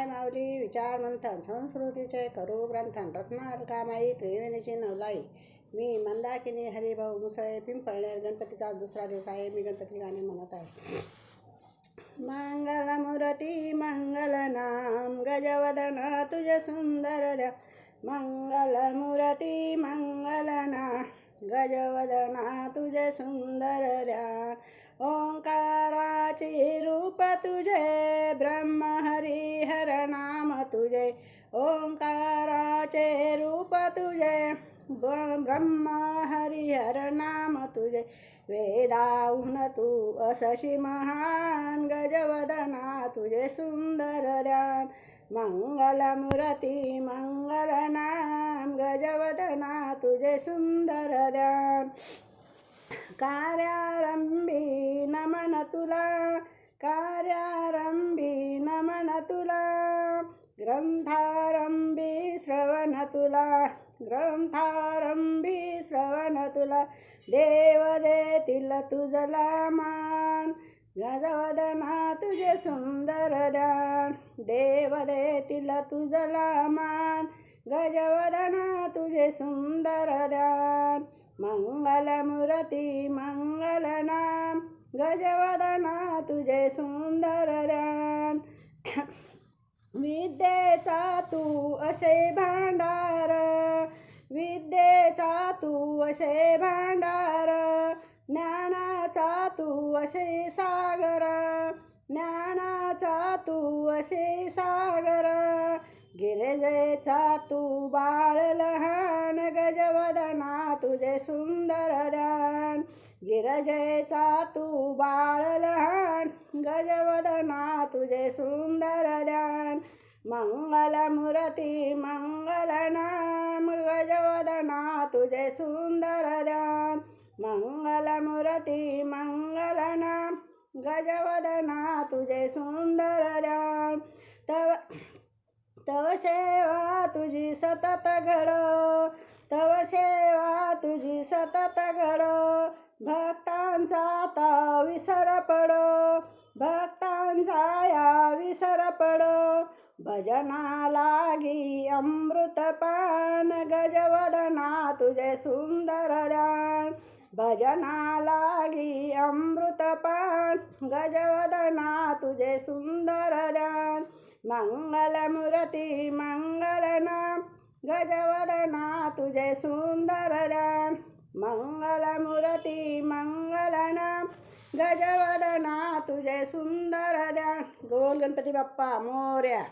माऊली विचार मंथन संस्कृतीचे करू ग्रंथन रत्नालकामाई त्रिवेणीची नवलाई. मी मंदाकिनी हरिभाऊ मुसळे पिंपळनेर. गणपतीचा दुसरा दिवस आहे. मी गणपती गाणे म्हणत आहे. मंगलमूर्ती मंगल नाम गजवदन तुझे सुंदर द्या. मंगलमूर्ती मंगल नाम गजवदना तुझे सुंदर द्या. ओंकाराचे रूप तुझे ब्रह्म हरिहर नाम तुझे. ओंकाराचे रूप तुझे ब्रह्म हरिहर नाम तुझे. वेदाहून तू असशी महान गजवदना तुझे सुंदर ध्यान. मंगलमूर्ती मंगल नाम गजवदना तुझे सुंदर ध्यान. कार्यारंभी नमन तुला कार्यारंभी नमन तुला. ग्रंथारंभी श्रवण तुला ग्रंथारंभी श्रवण तुला. देव देतील तुझला मान गजवदना तुझे सुंदर ध्यान. देव देतील तुझला मान गजवदना तुझे सुंदर ध्यान. मंगलमूर्ती मंगल नाम गजवदना तुझे सुंदर ध्यान. विद्येचा तू असे भांडार विद्येचा तू असे भांडार. ज्ञानाचा तू असे सागर ज्ञानाचा तू असे सागर. गिरजेचा तू बाळ लहान गजवदना तुझे सुंदर ध्यान. गिरजेचा तू बाळ लहान गजवदना तुझे सुंदर ध्यान. मंगलमूर्ती मंगल नाम गजवदना तुझे सुंदर ध्यान. मंगलमूर्ती मंगल नाम गजवदना तुझे सुंदर ध्यान. तव सेवा तुझी सतत घडो तव सेवा तुझी सतत घडो. भक्तांचा आता विसर पडो भक्तांचा या विसर पडो. भजना लागी अमृतपान गजवदना तुझे सुंदर ध्यान. भजना लागी अमृतपान गजवदना तुझे सुंदर ध्यान. मंगलमूर्ती मंगल नाम गजवदना तुझे सुंदर ध्यान. मंगलमूर्ती मंगल नाम गजवदना तुझे सुंदर ध्यान. बोल गणपती बाप्पा मोरया.